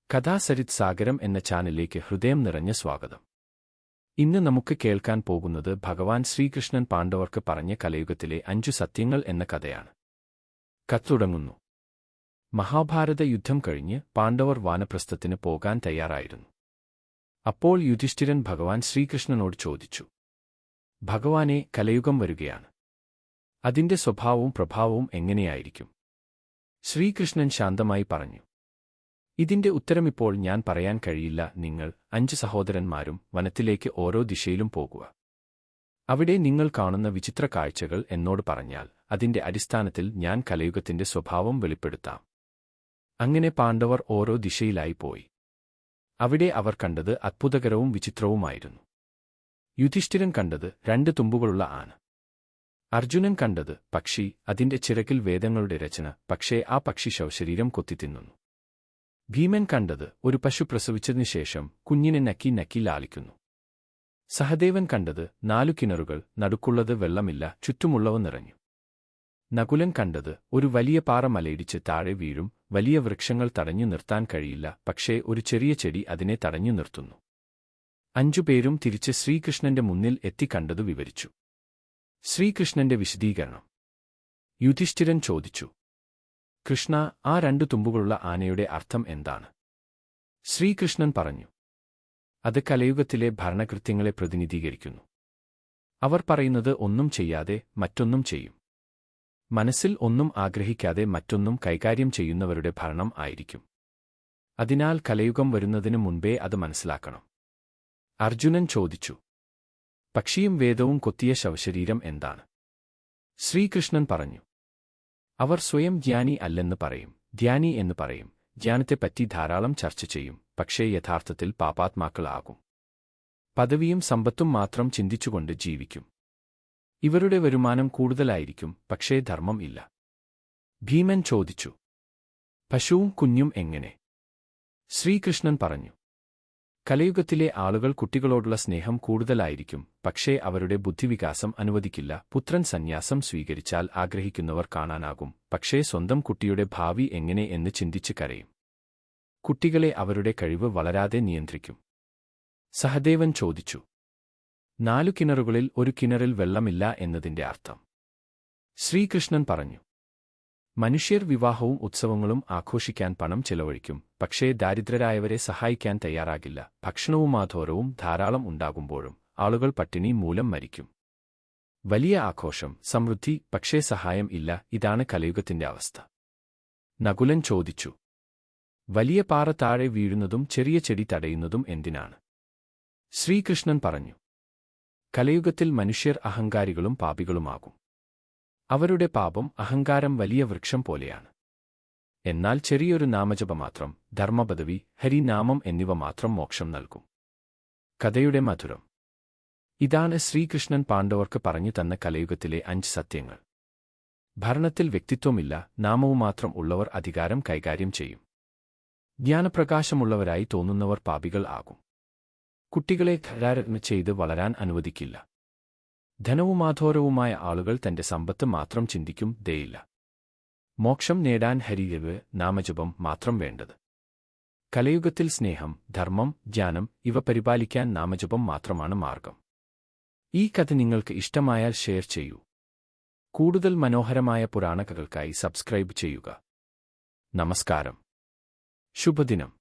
കഥാസരിത് സാഗരം എന്ന ചാനലിലേക്ക് ഹൃദയം നിറഞ്ഞ സ്വാഗതം. ഇന്ന് നമുക്ക് കേൾക്കാൻ പോകുന്നത് ഭഗവാൻ ശ്രീകൃഷ്ണൻ പാണ്ഡവർക്ക് പറഞ്ഞ കലയുഗത്തിലെ 5 സത്യങ്ങൾ എന്ന കഥയാണ്. കഥ തുടങ്ങുന്നു. മഹാഭാരത യുദ്ധം കഴിഞ്ഞ് പാണ്ഡവർ വാനപ്രസ്ഥത്തിന് പോകാൻ തയ്യാറായിരുന്നു. അപ്പോൾ യുധിഷ്ഠിരൻ ഭഗവാൻ ശ്രീകൃഷ്ണനോട് ചോദിച്ചു, ഭഗവാനെ, കലയുഗം വരികയാണ്. അതിന്റെ സ്വഭാവവും പ്രഭാവവും എങ്ങനെയായിരിക്കും? ശ്രീകൃഷ്ണൻ ശാന്തമായി പറഞ്ഞു, ഇതിന്റെ ഉത്തരമിപ്പോൾ ഞാൻ പറയാൻ കഴിയില്ല. നിങ്ങൾ 5 സഹോദരന്മാരും വനത്തിലേക്ക് ഓരോ ദിശയിലും പോകുക. അവിടെ നിങ്ങൾ കാണുന്ന വിചിത്ര കാഴ്ചകൾ എന്നോട് പറഞ്ഞാൽ അതിന്റെ അടിസ്ഥാനത്തിൽ ഞാൻ കലയുഗത്തിന്റെ സ്വഭാവം വെളിപ്പെടുത്താം. അങ്ങനെ പാണ്ഡവർ ഓരോ ദിശയിലായി പോയി. അവിടെ അവർ കണ്ടത് അത്ഭുതകരവും വിചിത്രവുമായിരുന്നു. യുധിഷ്ഠിരൻ കണ്ടത് 2 തുമ്പുകളുള്ള ആന. അർജുനൻ കണ്ടത് പക്ഷി, അതിന്റെ ചിറകിൽ വേദങ്ങളുടെ രചന, പക്ഷേ ആ പക്ഷി ശവശരീരം കൊത്തിത്തിന്നുന്നു. ഭീമൻ കണ്ടത് ഒരു പശു പ്രസവിച്ചതിനുശേഷം കുഞ്ഞിനെ നക്കി നക്കി ലാളിക്കുന്നു. സഹദേവൻ കണ്ടത് 4 കിണറുകൾ, നടുക്കുള്ളത് വെള്ളമില്ല, ചുറ്റുമുള്ളവ നിറഞ്ഞു. നകുലൻ കണ്ടത് ഒരു വലിയ പാറ മലയിടിച്ച് താഴെ വീഴും, വലിയ വൃക്ഷങ്ങൾ തടഞ്ഞു നിർത്താൻ കഴിയില്ല, പക്ഷേ ഒരു ചെറിയ ചെടി അതിനെ തടഞ്ഞു നിർത്തുന്നു. 5 പേരും തിരിച്ച് ശ്രീകൃഷ്ണന്റെ മുന്നിൽ എത്തി കണ്ടതു വിവരിച്ചു. ശ്രീകൃഷ്ണന്റെ വിശദീകരണം. യുധിഷ്ഠിരൻ ചോദിച്ചു, കൃഷ്ണ, ആ 2 തുമ്പുകളുള്ള ആനയുടെ അർത്ഥം എന്താണ്? ശ്രീകൃഷ്ണൻ പറഞ്ഞു, അത് കലയുഗത്തിലെ ഭരണകൃത്യങ്ങളെ പ്രതിനിധീകരിക്കുന്നു. അവർ പറയുന്നത് ഒന്നും ചെയ്യാതെ മറ്റൊന്നും ചെയ്യും. മനസ്സിൽ ഒന്നും ആഗ്രഹിക്കാതെ മറ്റൊന്നും കൈകാര്യം ചെയ്യുന്നവരുടെ ഭരണം ആയിരിക്കും. അതിനാൽ കലയുഗം വരുന്നതിനു മുൻപേ അത് മനസ്സിലാക്കണം. അർജുനൻ ചോദിച്ചു, പക്ഷിയും വേദവും കൊത്തിയ ശവശരീരം എന്താണ്? ശ്രീകൃഷ്ണൻ പറഞ്ഞു, അവർ സ്വയം ജ്ഞാനി അല്ലെന്ന് പറയും, ധ്യാനി എന്ന് പറയും. ജ്ഞാനത്തെപ്പറ്റി ധാരാളം ചർച്ച ചെയ്യും, പക്ഷേ യഥാർത്ഥത്തിൽ പാപാത്മാക്കളാകും. പദവിയും സമ്പത്തും മാത്രം ചിന്തിച്ചുകൊണ്ട് ജീവിക്കും. ഇവരുടെ വരുമാനം കൂടുതലായിരിക്കും, പക്ഷേ ധർമ്മം ഇല്ല. ഭീമൻ ചോദിച്ചു, പശുവും കുഞ്ഞും എങ്ങനെ? ശ്രീകൃഷ്ണൻ പറഞ്ഞു, കലയുഗത്തിലെ ആളുകൾ കുട്ടികളോടുള്ള സ്നേഹം കൂടുതലായിരിക്കും, പക്ഷേ അവരുടെ ബുദ്ധിവികാസം അനുവദിക്കില്ല. പുത്രൻ സന്യാസം സ്വീകരിച്ചാൽ ആഗ്രഹിക്കുന്നവർ കാണാനാകും, പക്ഷേ സ്വന്തം കുട്ടിയുടെ ഭാവി എങ്ങനെ എന്ന് ചിന്തിച്ച് കരയും. കുട്ടികളെ അവരുടെ കഴിവ് വളരാതെ നിയന്ത്രിക്കും. സഹദേവൻ ചോദിച്ചു, 4 കിണറുകളിൽ ഒരു കിണറിൽ വെള്ളമില്ല എന്നതിന്റെ അർത്ഥം? ശ്രീകൃഷ്ണൻ പറഞ്ഞു, മനുഷ്യർ വിവാഹവും ഉത്സവങ്ങളും ആഘോഷിക്കാൻ പണം ചെലവഴിക്കും, പക്ഷേ ദാരിദ്രരായവരെ സഹായിക്കാൻ തയ്യാറാകില്ല. ഭക്ഷണവും ആധോരവും ധാരാളം ഉണ്ടാകുമ്പോഴും ആളുകൾ പട്ടിണി മൂലം മരിക്കും. വലിയ ആഘോഷം, സമൃദ്ധി, പക്ഷേ സഹായം ഇല്ല. ഇതാണ് കലയുഗത്തിന്റെ അവസ്ഥ. നകുലൻ ചോദിച്ചു, വലിയ പാറ താഴെ വീഴുന്നതും ചെറിയ ചെടി തടയുന്നതും എന്തിനാണ്? ശ്രീകൃഷ്ണൻ പറഞ്ഞു, കലയുഗത്തിൽ മനുഷ്യർ അഹങ്കാരികളും പാപികളുമാകും. അവരുടെ പാപം, അഹങ്കാരം വലിയ വൃക്ഷം പോലെയാണ്. എന്നാൽ ചെറിയൊരു നാമജപമാത്രം, ധർമ്മപദവി, ഹരിനാമം എന്നിവ മാത്രം മോക്ഷം നൽകും. കഥയുടെ മധുരം. ഇതാണ് ശ്രീകൃഷ്ണൻ പാണ്ഡവർക്ക് പറഞ്ഞു തന്ന കലയുഗത്തിലെ 5 സത്യങ്ങൾ. ഭരണത്തിൽ വ്യക്തിത്വമില്ല, നാമവും മാത്രം ഉള്ളവർ അധികാരം കൈകാര്യം ചെയ്യും. ജ്ഞാനപ്രകാശമുള്ളവരായി തോന്നുന്നവർ പാപികൾ ആകും. കുട്ടികളെ ധാരാളം ചെയ്ത് വളരാൻ അനുവദിക്കില്ല. ധനവുമാധോരവുമായ ആളുകൾ തന്റെ സമ്പത്ത് മാത്രം ചിന്തിക്കും, ദയയില്ല. മോക്ഷം നേടാൻ ഹരിയവ്, നാമജപം മാത്രം വേണ്ടത്. കലയുഗത്തിൽ സ്നേഹം, ധർമ്മം, ജ്ഞാനം ഇവ പരിപാലിക്കാൻ നാമജപം മാത്രമാണ് മാർഗം. ഈ കഥ നിങ്ങൾക്ക് ഇഷ്ടമായാൽ ഷെയർ ചെയ്യൂ. കൂടുതൽ മനോഹരമായ പുരാണകഥകൾക്കായി സബ്സ്ക്രൈബ് ചെയ്യുക. നമസ്കാരം. ശുഭദിനം.